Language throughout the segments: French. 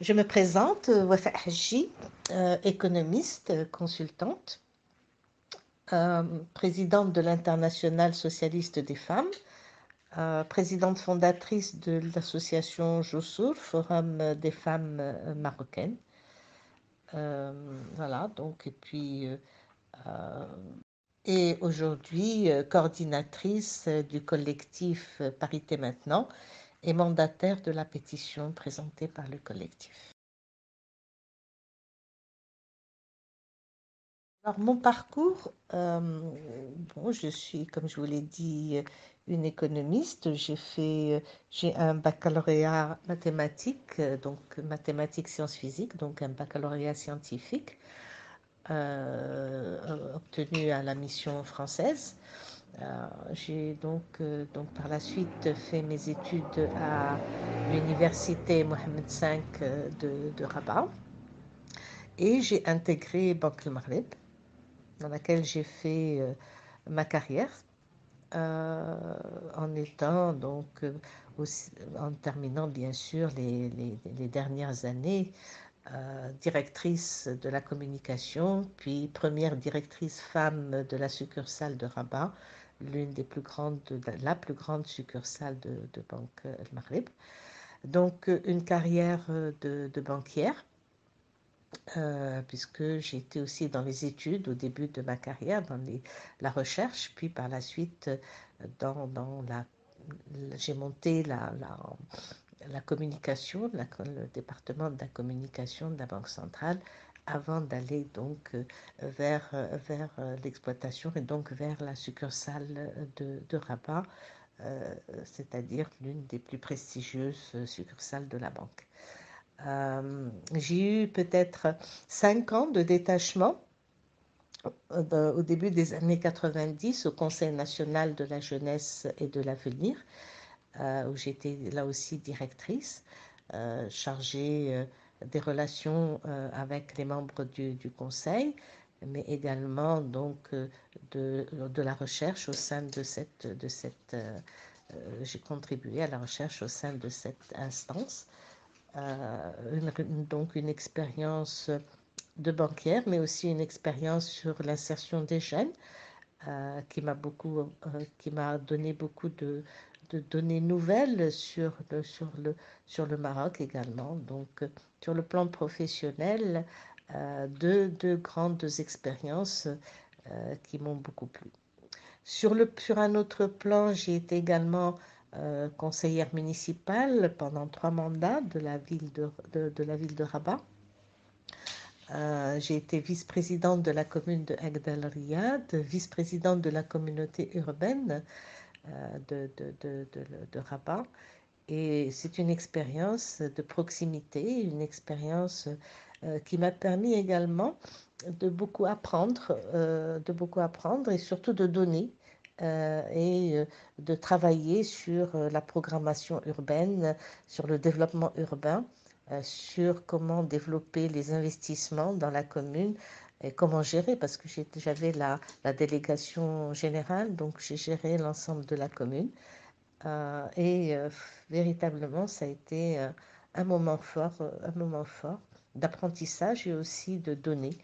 Je me présente, Wafa Haji, économiste, consultante, présidente de l'Internationale socialiste des femmes, présidente fondatrice de l'association Joussour, Forum des femmes marocaines. Voilà, donc, et aujourd'hui coordinatrice du collectif Parité Maintenant et mandataire de la pétition présentée par le collectif. Alors, mon parcours, bon, je suis, comme je vous l'ai dit, une économiste. J'ai un baccalauréat mathématiques, donc mathématiques sciences physiques, donc un baccalauréat scientifique obtenu à la mission française. J'ai donc par la suite fait mes études à l'université Mohamed V de Rabat et j'ai intégré Banque El Maghreb, dans laquelle j'ai fait ma carrière en étant aussi, en terminant bien sûr les dernières années directrice de la communication, puis première directrice femme de la succursale de Rabat, l'une des plus grandes, la plus grande succursale de Banque El Maghreb. Donc une carrière de banquière. Puisque j'étais aussi dans les études au début de ma carrière, la recherche, puis par la suite, j'ai monté la communication, le département de la communication de la Banque centrale, avant d'aller donc vers l'exploitation et donc vers la succursale de Rabat, c'est-à-dire l'une des plus prestigieuses succursales de la banque. J'ai eu peut-être 5 ans de détachement au début des années 90 au Conseil national de la jeunesse et de l'avenir, où j'étais là aussi directrice, chargée des relations avec les membres du Conseil, mais également donc de la recherche au sein de j'ai contribué à la recherche au sein de cette instance. Donc une expérience de banquière, mais aussi une expérience sur l'insertion des jeunes qui m'a donné beaucoup de données nouvelles sur le Maroc également. Donc sur le plan professionnel, deux grandes expériences qui m'ont beaucoup plu. Sur un autre plan, j'ai été également conseillère municipale pendant 3 mandats de la ville de Rabat. J'ai été vice-présidente de la commune de Agd el-Riyad, vice-présidente de la communauté urbaine de Rabat. Et c'est une expérience de proximité, une expérience qui m'a permis également de beaucoup apprendre et surtout de donner et de travailler sur la programmation urbaine, sur le développement urbain, sur comment développer les investissements dans la commune et comment gérer, parce que j'avais la délégation générale, donc j'ai géré l'ensemble de la commune. Véritablement, ça a été un moment fort d'apprentissage et aussi de donner,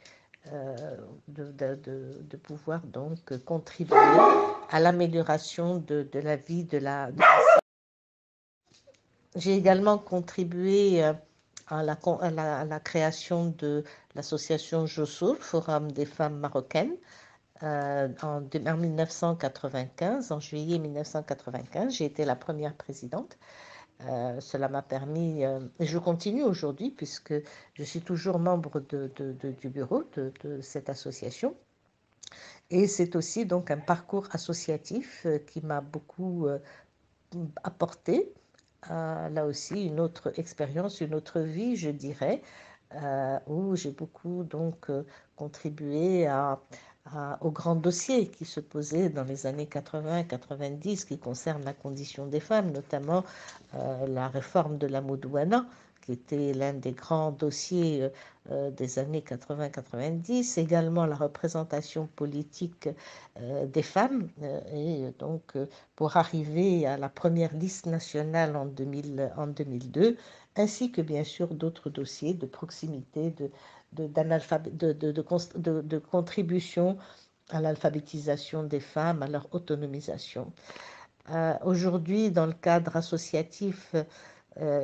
de pouvoir donc contribuer à l'amélioration de la vie de la. J'ai également contribué à la création de l'association Joussour, Forum des femmes marocaines, en 1995, en juillet 1995. J'ai été la première présidente. Cela m'a permis, et je continue aujourd'hui puisque je suis toujours membre du bureau de cette association. Et c'est aussi donc un parcours associatif qui m'a beaucoup apporté. Là aussi, une autre expérience, une autre vie, je dirais, où j'ai beaucoup donc contribué aux grands dossiers qui se posaient dans les années 80-90 qui concernent la condition des femmes, notamment la réforme de la Moudouana, qui était l'un des grands dossiers des années 80-90, également la représentation politique des femmes, et donc pour arriver à la première liste nationale en 2002, ainsi que bien sûr d'autres dossiers de proximité, de contribution à l'alphabétisation des femmes, à leur autonomisation. Aujourd'hui, dans le cadre associatif,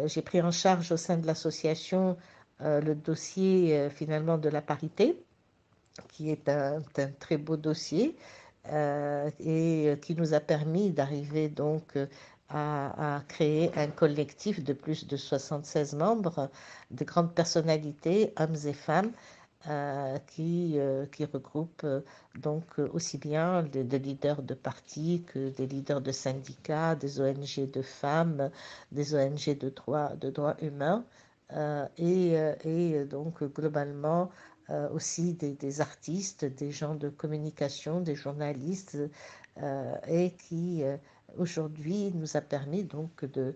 j'ai pris en charge au sein de l'association le dossier finalement de la parité, qui est un très beau dossier et qui nous a permis d'arriver donc à créer un collectif de plus de 76 membres, de grandes personnalités, hommes et femmes, qui regroupe donc aussi bien des leaders de partis que des leaders de syndicats, des ONG de femmes, des ONG de droits humains et donc globalement aussi des artistes, des gens de communication, des journalistes et qui aujourd'hui nous a permis donc de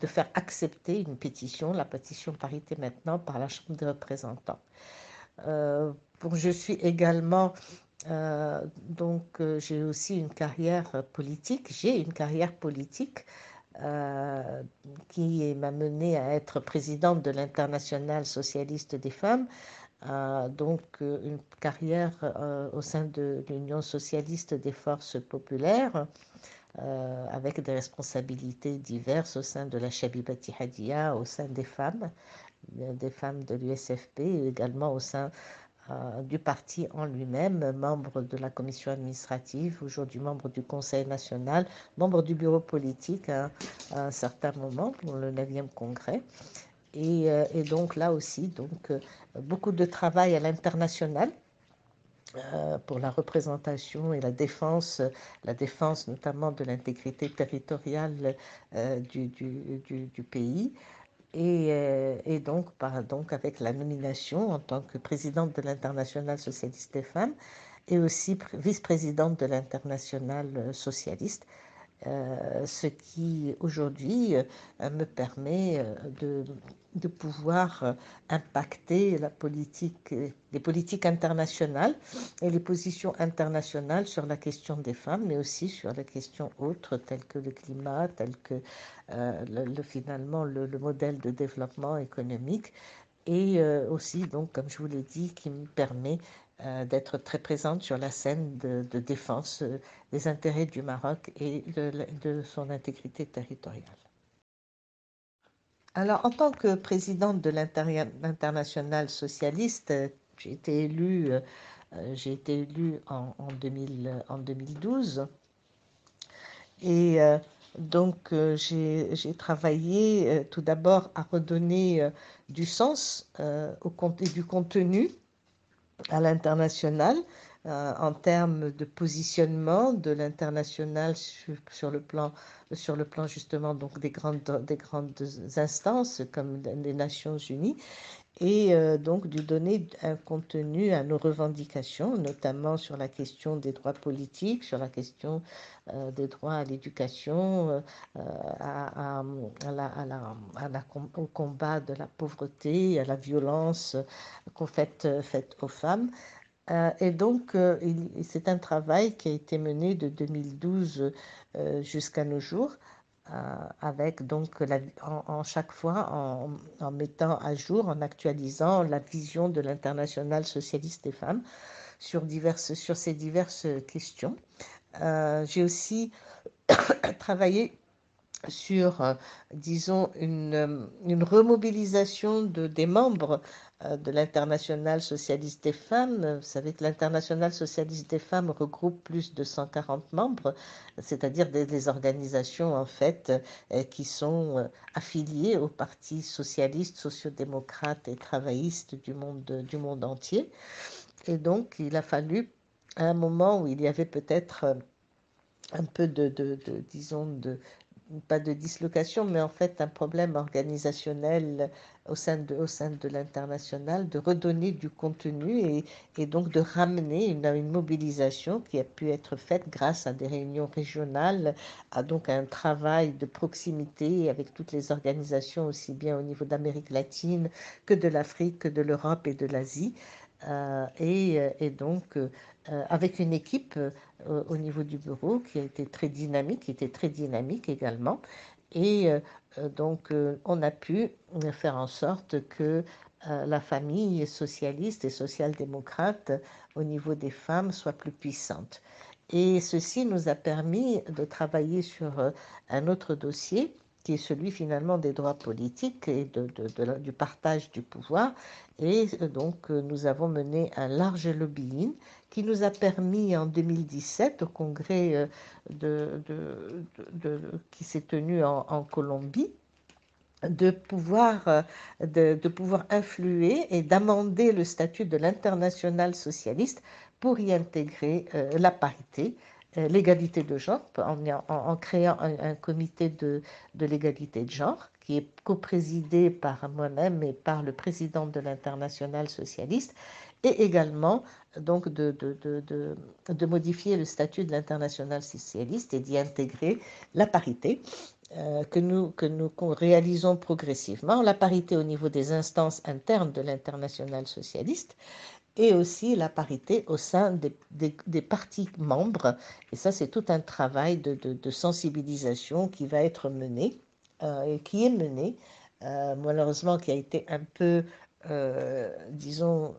faire accepter une pétition, la pétition parité maintenant par la Chambre des représentants. Je suis également, j'ai aussi une carrière politique, qui m'a menée à être présidente de l'Internationale socialiste des femmes, une carrière au sein de l'Union socialiste des forces populaires, avec des responsabilités diverses au sein de la Shabibati Hadia, au sein des femmes de l'USFP, et également au sein du parti en lui-même, membre de la commission administrative, aujourd'hui membre du Conseil national, membre du bureau politique à un certain moment pour le 9e congrès. Et donc là aussi, beaucoup de travail à l'international pour la représentation et la défense notamment de l'intégrité territoriale du pays. Et donc avec la nomination en tant que présidente de l'Internationale socialiste des femmes et aussi vice-présidente de l'Internationale socialiste, ce qui aujourd'hui me permet de pouvoir impacter les politiques internationales et les positions internationales sur la question des femmes, mais aussi sur les questions autres telles que le climat, telles que finalement le modèle de développement économique, et aussi, donc, comme je vous l'ai dit, qui me permet d'être très présente sur la scène de défense des intérêts du Maroc et de son intégrité territoriale. Alors, en tant que présidente de l'Internationale socialiste, j'ai été élue en 2012 et j'ai travaillé tout d'abord à redonner du sens et du contenu à l'international en termes de positionnement de l'international sur le plan justement donc des grandes instances comme les Nations Unies, et donc de donner un contenu à nos revendications, notamment sur la question des droits politiques, sur la question des droits à l'éducation, au combat de la pauvreté, à la violence faite aux femmes. Et donc, c'est un travail qui a été mené de 2012 jusqu'à nos jours, avec donc chaque fois en mettant à jour, en actualisant la vision de l'Internationale socialiste des femmes sur ces diverses questions. J'ai aussi travaillé sur, disons, une remobilisation des membres de l'Internationale socialiste des femmes. Vous savez que l'Internationale socialiste des femmes regroupe plus de 140 membres, c'est-à-dire des organisations en fait qui sont affiliées au Parti socialiste, sociodémocrate et travailliste du monde entier. Et donc, il a fallu, à un moment où il y avait peut-être un peu disons, pas de dislocation, mais en fait un problème organisationnel au sein de l'international, de redonner du contenu et donc de ramener une mobilisation qui a pu être faite grâce à des réunions régionales, à donc un travail de proximité avec toutes les organisations, aussi bien au niveau d'Amérique latine que de l'Afrique, que de l'Europe et de l'Asie. Et donc avec une équipe au niveau du bureau qui était très dynamique également. Et Donc, on a pu faire en sorte que la famille socialiste et social-démocrate au niveau des femmes soit plus puissante. Et ceci nous a permis de travailler sur un autre dossier qui est celui finalement des droits politiques et du partage du pouvoir. Et donc, nous avons mené un large lobbying qui nous a permis en 2017 au congrès qui s'est tenu en Colombie de pouvoir influer et d'amender le statut de l'international socialiste pour y intégrer la parité, l'égalité de genre, en créant un comité de l'égalité de genre qui est coprésidé par moi-même et par le président de l'international socialiste, et également donc de modifier le statut de l'international socialiste et d'y intégrer la parité que nous réalisons progressivement, la parité au niveau des instances internes de l'international socialiste et aussi la parité au sein des partis membres. Et ça, c'est tout un travail de sensibilisation qui va être mené et qui est mené, malheureusement, qui a été un peu, disons,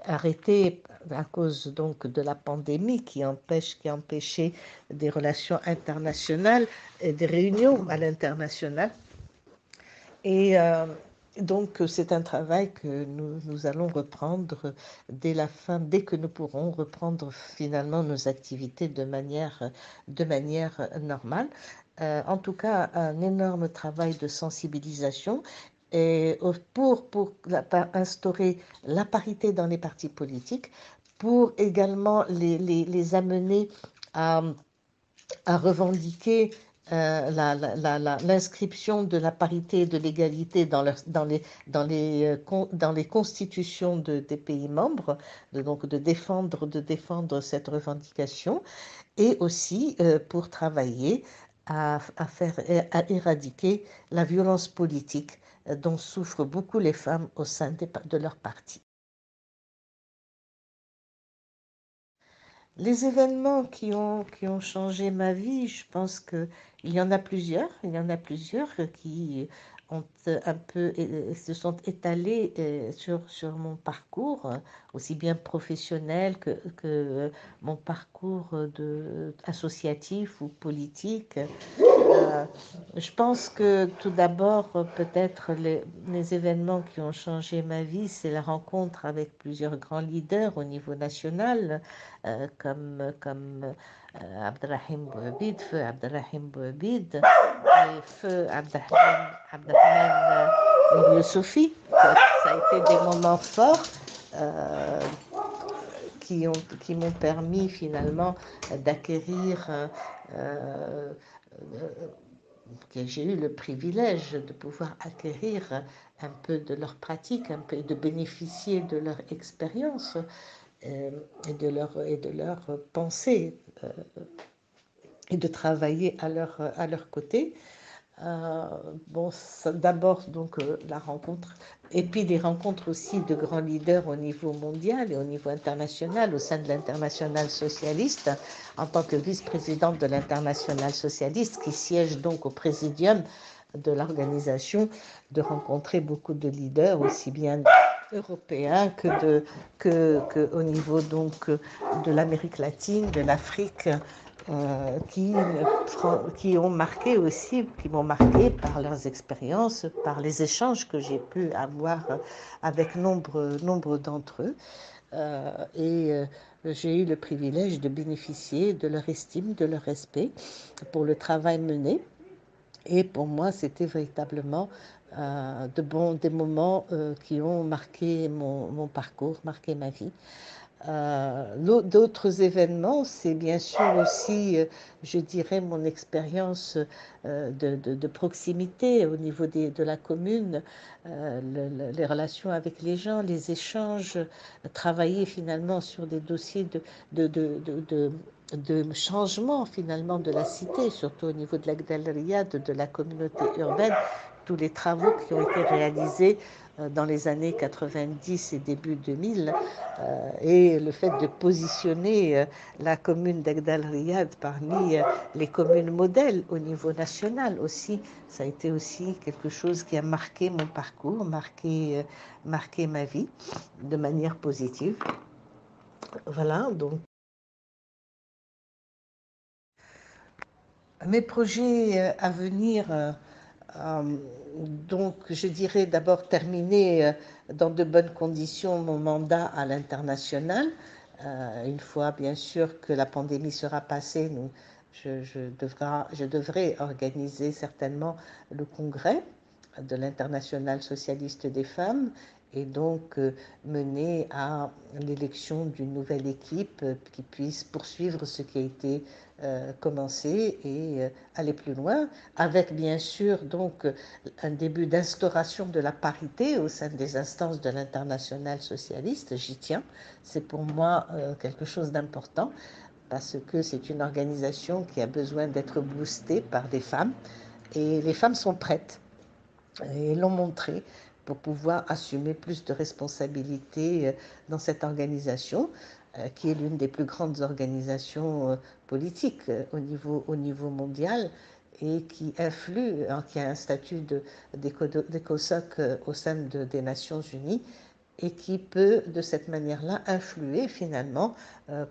arrêté à cause donc de la pandémie qui a empêché des relations internationales et des réunions à l'international. Et donc c'est un travail que nous allons reprendre dès que nous pourrons reprendre finalement nos activités de manière normale. En tout cas, un énorme travail de sensibilisation et pour instaurer la parité dans les partis politiques, pour également les amener à revendiquer l'inscription de la parité et de l'égalité dans les constitutions des pays membres, donc de défendre cette revendication, et aussi pour travailler à éradiquer la violence politique dont souffrent beaucoup les femmes au sein de leur parti. Les événements qui ont changé ma vie, je pense qu'il y en a plusieurs. Il y en a plusieurs qui ont un peu, se sont étalés sur mon parcours, aussi bien professionnel que mon parcours associatif ou politique. Je pense que tout d'abord, peut-être les événements qui ont changé ma vie, c'est la rencontre avec plusieurs grands leaders au niveau national, comme Abdelrahim Bouhabid, feu Abdelrahim Bouhabid, et feu Abdelrahman Youssofi. Ça a été des moments forts euh, qui m'ont permis finalement d'acquérir que j'ai eu le privilège de pouvoir acquérir un peu de leur pratique, un peu de bénéficier de leur expérience et de leur pensée et de travailler à leur côté. Bon, d'abord donc la rencontre et puis des rencontres aussi de grands leaders au niveau mondial et au niveau international au sein de l'international socialiste en tant que vice-présidente de l'international socialiste qui siège donc au présidium de l'organisation, de rencontrer beaucoup de leaders aussi bien européens que au niveau donc de l'Amérique latine, de l'Afrique, qui m'ont marqué par leurs expériences, par les échanges que j'ai pu avoir avec nombre d'entre eux. J'ai eu le privilège de bénéficier de leur estime, de leur respect pour le travail mené. Et pour moi, c'était véritablement des moments qui ont marqué mon parcours, marqué ma vie. D'autres événements, c'est bien sûr aussi, je dirais, mon expérience de proximité au niveau de la commune, les relations avec les gens, les échanges, travailler finalement sur des dossiers de, de, de, de changement finalement de la cité, surtout au niveau de la Gdalria, de la communauté urbaine, tous les travaux qui ont été réalisés dans les années 90 et début 2000, et le fait de positionner la commune d'Agdal Riyad parmi les communes modèles au niveau national aussi, ça a été aussi quelque chose qui a marqué mon parcours, marqué ma vie de manière positive. Voilà, donc mes projets à venir, donc je dirais d'abord terminer dans de bonnes conditions mon mandat à l'international. Une fois bien sûr que la pandémie sera passée, je devrais organiser certainement le congrès de l'Internationale socialiste des femmes et donc mener à l'élection d'une nouvelle équipe qui puisse poursuivre ce qui a été commencé et aller plus loin, avec bien sûr donc un début d'instauration de la parité au sein des instances de l'Internationale socialiste. J'y tiens, c'est pour moi quelque chose d'important parce que c'est une organisation qui a besoin d'être boostée par des femmes et les femmes sont prêtes et l'ont montré pour pouvoir assumer plus de responsabilités dans cette organisation, qui est l'une des plus grandes organisations politiques au niveau mondial et qui influe, qui a un statut d'écosoc au sein des Nations Unies et qui peut de cette manière-là influer finalement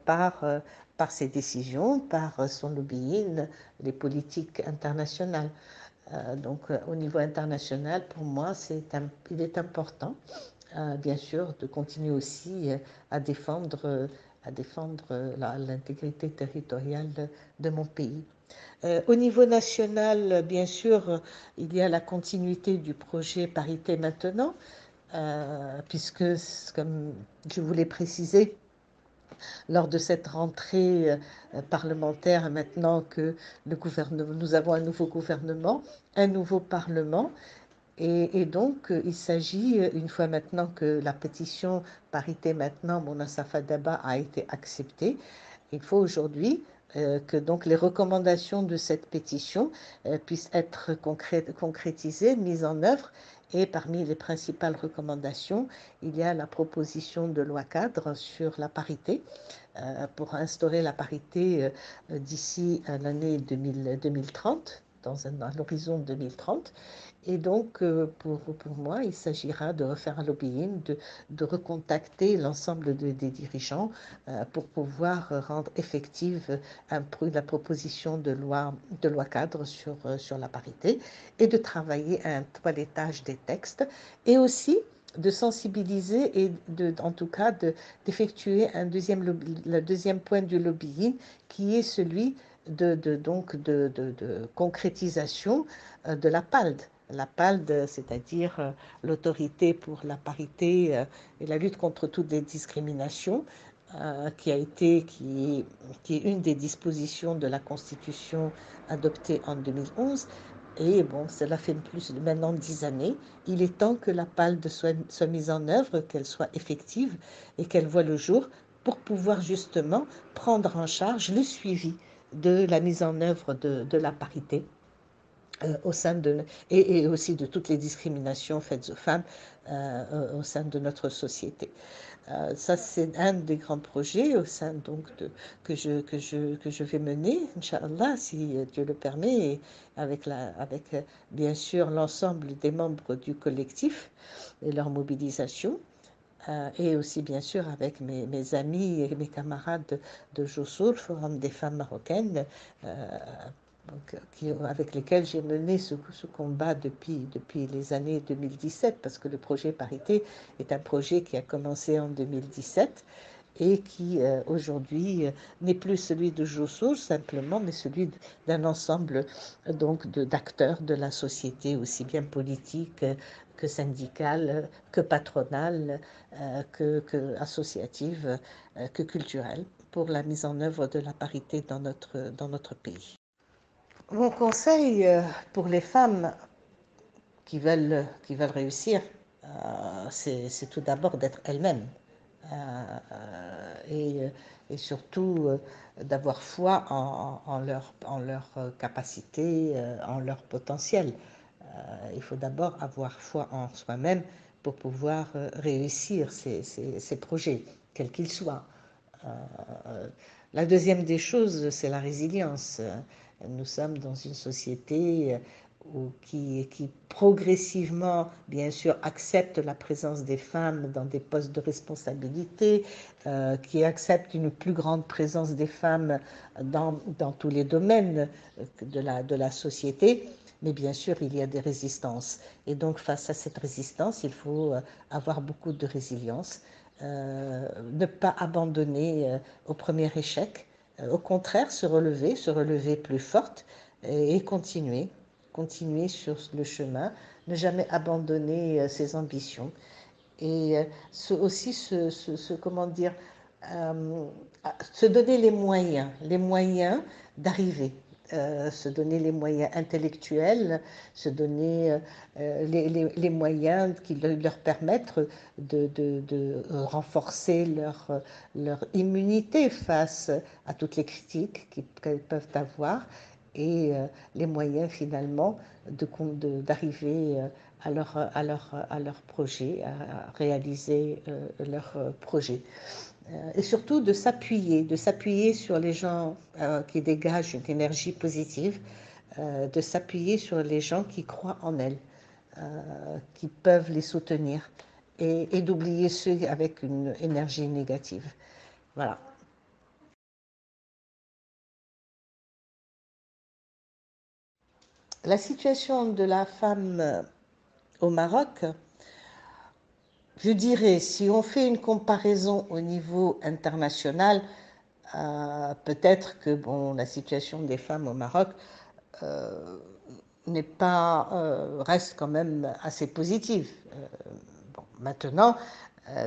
par ses décisions, par son lobbying, les politiques internationales. Donc au niveau international, pour moi, il est important, bien sûr, de continuer aussi à défendre l'intégrité territoriale de mon pays. Au niveau national, bien sûr, il y a la continuité du projet Parité maintenant, puisque, comme je vous l'ai précisé, lors de cette rentrée parlementaire, maintenant que nous avons un nouveau gouvernement, un nouveau parlement, et donc il s'agit, une fois maintenant que la pétition Parité maintenant, Mona Safa Daba a été acceptée, il faut aujourd'hui que donc les recommandations de cette pétition puissent être concrétisées, mises en œuvre. Et parmi les principales recommandations, il y a la proposition de loi cadre sur la parité, pour instaurer la parité d'ici à l'année 2030, dans l'horizon 2030. Et donc, pour moi, il s'agira de refaire un lobbying, de recontacter l'ensemble des dirigeants pour pouvoir rendre effective la proposition de loi cadre sur la parité et de travailler à un toilettage des textes et aussi de sensibiliser et en tout cas d'effectuer le deuxième point du lobbying qui est celui de concrétisation de la PALD. La PALD, c'est-à-dire l'autorité pour la parité et la lutte contre toutes les discriminations, qui est une des dispositions de la Constitution adoptée en 2011. Et bon, cela fait plus de maintenant 10 années. Il est temps que la PALD soit mise en œuvre, qu'elle soit effective et qu'elle voie le jour pour pouvoir justement prendre en charge le suivi de la mise en œuvre de la parité au sein et aussi de toutes les discriminations faites aux femmes au sein de notre société. Ça, c'est un des grands projets au sein donc que je vais mener, Inch'Allah, si Dieu le permet, et avec bien sûr l'ensemble des membres du collectif et leur mobilisation. Et aussi bien sûr avec mes amis et mes camarades de Jossoul, Forum des femmes marocaines, avec lesquels j'ai mené ce combat depuis les années 2017, parce que le projet Parité est un projet qui a commencé en 2017 et qui aujourd'hui n'est plus celui de Jossoul simplement, mais celui d'un ensemble donc d'acteurs de la société, aussi bien politique que syndicale, que patronale, que associative, que culturelle, pour la mise en œuvre de la parité dans notre pays. Mon conseil pour les femmes qui veulent réussir, c'est tout d'abord d'être elles-mêmes et surtout d'avoir foi en leur capacité, en leur potentiel. Il faut d'abord avoir foi en soi-même pour pouvoir réussir ces projets, quels qu'ils soient. La deuxième des choses, c'est la résilience. Nous sommes dans une société qui progressivement, bien sûr, accepte la présence des femmes dans des postes de responsabilité, qui accepte une plus grande présence des femmes dans tous les domaines de la société. Mais bien sûr, il y a des résistances. Et donc, face à cette résistance, il faut avoir beaucoup de résilience, ne pas abandonner au premier échec, au contraire, se relever plus forte et continuer sur le chemin, ne jamais abandonner ses ambitions et aussi comment dire, se donner les moyens d'arriver, se donner les moyens intellectuels, se donner les moyens qui leur permettent de renforcer leur immunité face à toutes les critiques qu'elles peuvent avoir et les moyens finalement d'arriver à leur projet, à réaliser leur projet. Et surtout de s'appuyer sur les gens qui dégagent une énergie positive, de s'appuyer sur les gens qui croient en elles, qui peuvent les soutenir et d'oublier ceux avec une énergie négative. Voilà. La situation de la femme au Maroc, je dirais, si on fait une comparaison au niveau international, peut-être que bon, la situation des femmes au Maroc n'est pas, reste quand même assez positive. Bon, maintenant,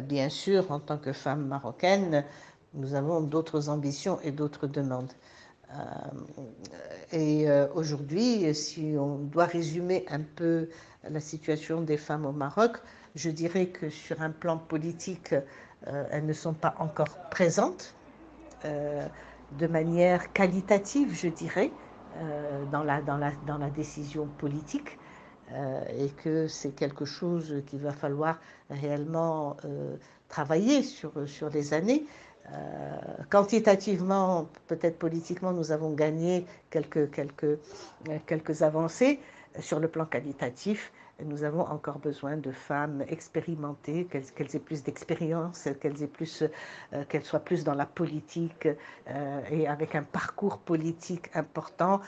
bien sûr, en tant que femme marocaine, nous avons d'autres ambitions et d'autres demandes. Et aujourd'hui, si on doit résumer un peu la situation des femmes au Maroc, je dirais que sur un plan politique, elles ne sont pas encore présentes de manière qualitative, je dirais, dans la décision politique. Et que c'est quelque chose qu'il va falloir réellement travailler sur les années. Quantitativement, peut-être politiquement, nous avons gagné quelques avancées. Sur le plan qualitatif, nous avons encore besoin de femmes expérimentées, qu'elles aient plus d'expérience, qu'elles soient plus dans la politique et avec un parcours politique important,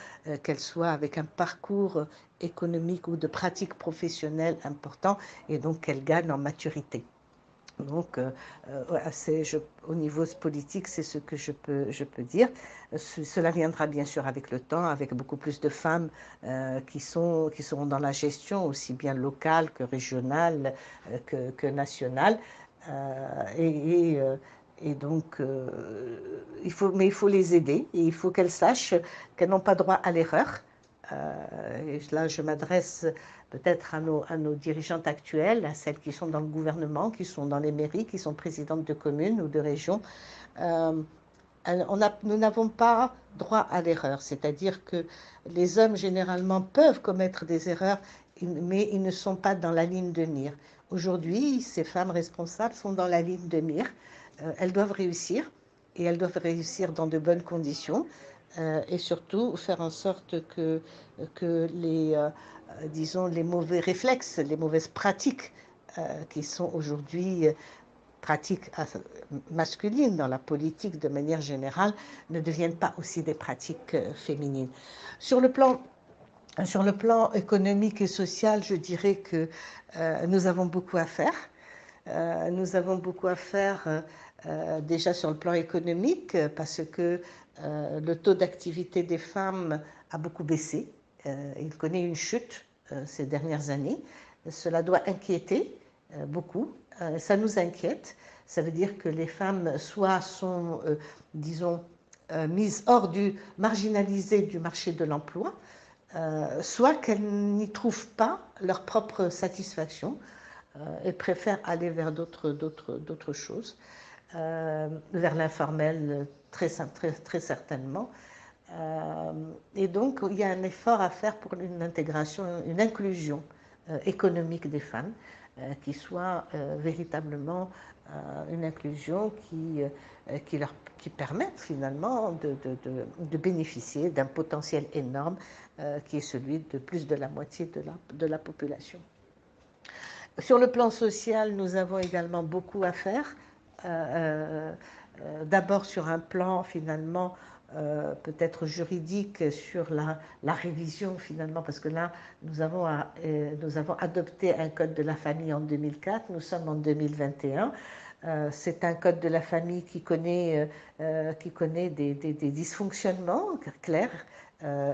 qu'elles soient avec un parcours économique ou de pratique professionnelle important, et donc qu'elles gagnent en maturité. Donc, au niveau politique, c'est ce que je peux dire. Cela viendra bien sûr avec le temps, avec beaucoup plus de femmes qui seront dans la gestion, aussi bien locale que régionale que nationale. Et donc, il faut les aider et il faut qu'elles sachent qu'elles n'ont pas droit à l'erreur. Et là, je m'adresse peut-être à nos dirigeantes actuelles, à celles qui sont dans le gouvernement, qui sont dans les mairies, qui sont présidentes de communes ou de régions. Nous n'avons pas droit à l'erreur, c'est-à-dire que les hommes généralement peuvent commettre des erreurs, mais ils ne sont pas dans la ligne de mire. Aujourd'hui, ces femmes responsables sont dans la ligne de mire. Elles doivent réussir, et elles doivent réussir dans de bonnes conditions, et surtout faire en sorte que disons, les mauvais réflexes, les mauvaises pratiques qui sont aujourd'hui pratiques masculines dans la politique de manière générale ne deviennent pas aussi des pratiques féminines. Sur le plan économique et social, je dirais que nous avons beaucoup à faire. Nous avons beaucoup à faire déjà sur le plan économique parce que le taux d'activité des femmes a beaucoup baissé. Il connaît une chute ces dernières années. Cela doit inquiéter beaucoup. Ça nous inquiète. Ça veut dire que les femmes soit sont, disons, mises marginalisées du marché de l'emploi, soit qu'elles n'y trouvent pas leur propre satisfaction et préfèrent aller vers d'autres choses, vers l'informel très certainement. Et donc, il y a un effort à faire pour une intégration, une inclusion économique des femmes. qui soit véritablement une inclusion qui permette finalement de bénéficier d'un potentiel énorme qui est celui de plus de la moitié de la population. Sur le plan social, nous avons également beaucoup à faire. D'abord sur un plan finalement peut-être juridique sur la révision finalement, parce que là nous avons adopté un code de la famille en 2004, nous sommes en 2021. C'est un code de la famille qui connaît des dysfonctionnements clairs.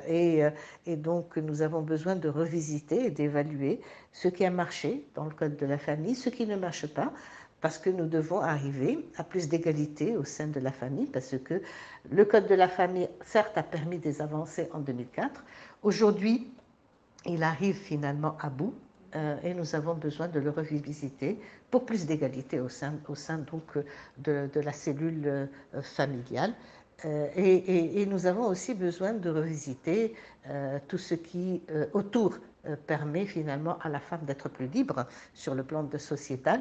Et donc nous avons besoin de revisiter et d'évaluer ce qui a marché dans le code de la famille, ce qui ne marche pas, parce que nous devons arriver à plus d'égalité au sein de la famille, parce que le code de la famille, certes, a permis des avancées en 2004. Aujourd'hui, il arrive finalement à bout et nous avons besoin de le revisiter pour plus d'égalité au sein donc, de la cellule familiale. Et nous avons aussi besoin de revisiter tout ce qui, autour, permet finalement à la femme d'être plus libre sur le plan de sociétal,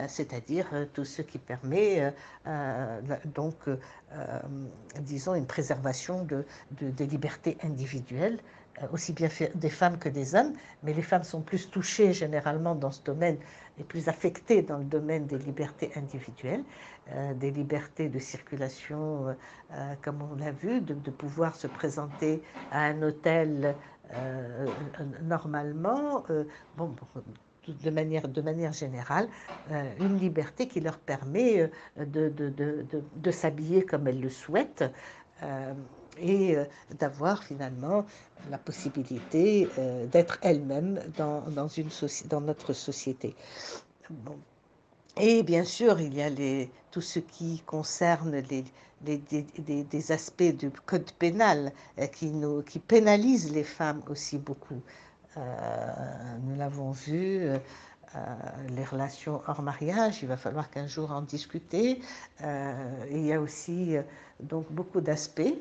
c'est-à-dire tout ce qui permet donc, disons, une préservation des libertés individuelles, aussi bien des femmes que des hommes, mais les femmes sont plus touchées généralement dans ce domaine et plus affectées dans le domaine des libertés individuelles, des libertés de circulation, comme on l'a vu, de pouvoir se présenter à un hôtel normalement, de manière générale, une liberté qui leur permet de s'habiller comme elles le souhaitent et d'avoir finalement la possibilité d'être elles-mêmes dans notre société. Bon. Et bien sûr, il y a tout ce qui concerne des aspects du code pénal qui pénalisent les femmes aussi beaucoup. Nous l'avons vu, les relations hors mariage, il va falloir qu'un jour en discuter. Il y a aussi donc beaucoup d'aspects.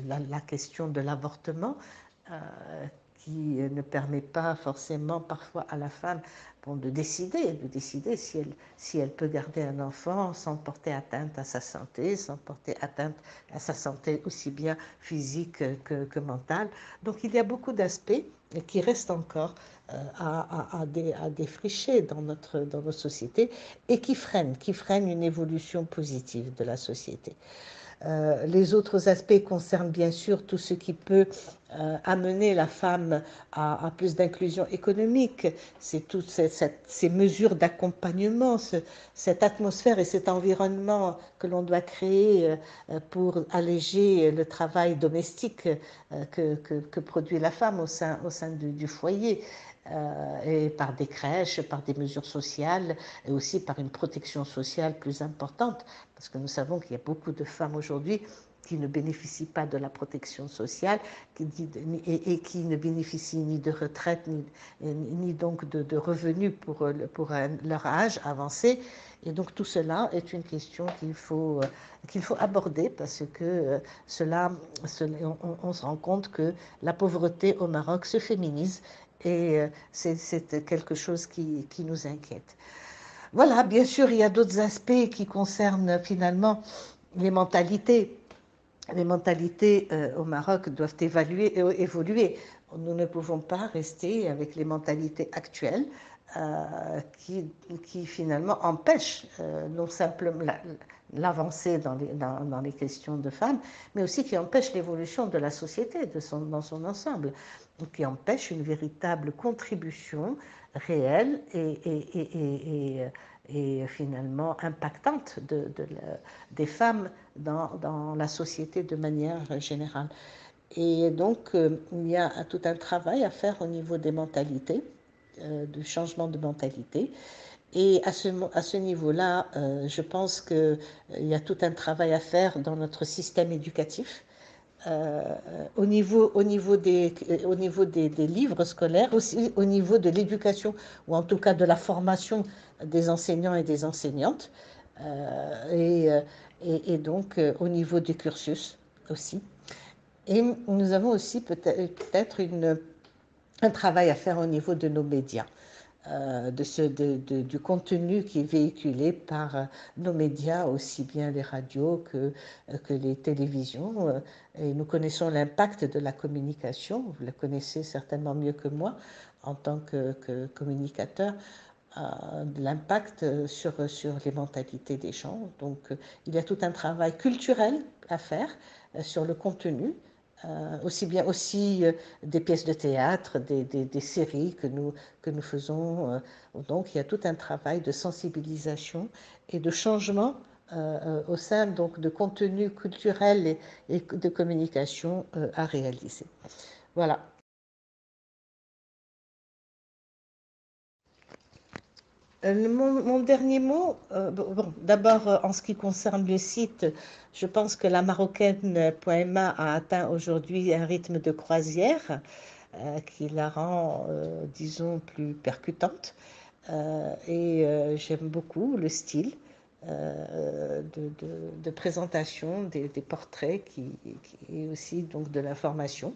La question de l'avortement qui ne permet pas forcément parfois à la femme de décider si elle peut garder un enfant sans porter atteinte à sa santé, sans porter atteinte à sa santé aussi bien physique que mentale. Donc il y a beaucoup d'aspects qui restent encore à défricher dans nos sociétés et qui freinent une évolution positive de la société. Les autres aspects concernent bien sûr tout ce qui peut amener la femme à plus d'inclusion économique. C'est toutes ces mesures d'accompagnement, cette atmosphère et cet environnement que l'on doit créer pour alléger le travail domestique que produit la femme au sein du foyer. Et par des crèches, par des mesures sociales et aussi par une protection sociale plus importante, parce que nous savons qu'il y a beaucoup de femmes aujourd'hui qui ne bénéficient pas de la protection sociale et qui ne bénéficient ni de retraite ni donc de revenus pour leur âge avancé. Et donc tout cela est une question qu'il faut aborder parce que on se rend compte que la pauvreté au Maroc se féminise et c'est quelque chose qui nous inquiète. Voilà, bien sûr, il y a d'autres aspects qui concernent finalement les mentalités. Les mentalités au Maroc doivent évoluer. Nous ne pouvons pas rester avec les mentalités actuelles qui finalement empêchent non simplement l'avancée dans les questions de femmes, mais aussi qui empêchent l'évolution de la société dans son ensemble, qui empêchent une véritable contribution réelle et finalement impactante des femmes dans la société de manière générale. Et donc, il y a tout un travail à faire au niveau des mentalités, du changement de mentalité. Et à ce niveau-là, je pense qu'il y a tout un travail à faire dans notre système éducatif. Au niveau des livres scolaires, aussi au niveau de l'éducation, ou en tout cas de la formation des enseignants et des enseignantes, et donc au niveau du cursus aussi. Et nous avons aussi peut-être un travail à faire au niveau de nos médias. du contenu qui est véhiculé par nos médias, aussi bien les radios que les télévisions. Et nous connaissons l'impact de la communication, vous le connaissez certainement mieux que moi en tant que communicateur, de l'impact sur les mentalités des gens. Donc il y a tout un travail culturel à faire sur le contenu, aussi bien aussi des pièces de théâtre, des séries que nous faisons. Donc il y a tout un travail de sensibilisation et de changement au sein donc, de contenu culturel et de communication à réaliser. Voilà. Mon dernier mot, bon, d'abord en ce qui concerne le site, je pense que la marocaine.ma a atteint aujourd'hui un rythme de croisière qui la rend, disons, plus percutante. J'aime beaucoup le style de présentation des portraits et aussi donc de l'information.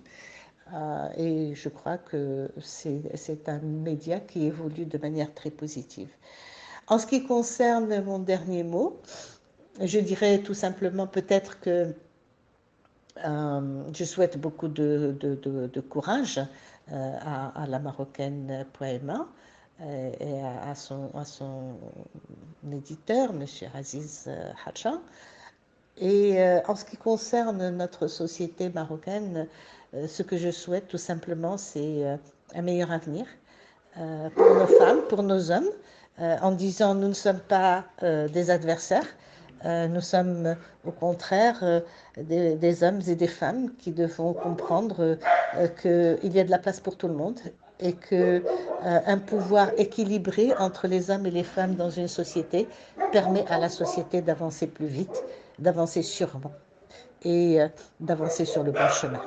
Et je crois que c'est un média qui évolue de manière très positive. En ce qui concerne mon dernier mot, je dirais tout simplement peut-être que je souhaite beaucoup de courage à la marocaine.ma et à son éditeur, M. Aziz Hacha. Et en ce qui concerne notre société marocaine, ce que je souhaite tout simplement, c'est un meilleur avenir pour nos femmes, pour nos hommes, en disant nous ne sommes pas des adversaires, nous sommes au contraire des hommes et des femmes qui devons comprendre qu'il y a de la place pour tout le monde et qu'un pouvoir équilibré entre les hommes et les femmes dans une société permet à la société d'avancer plus vite, d'avancer sûrement et d'avancer sur le bon chemin.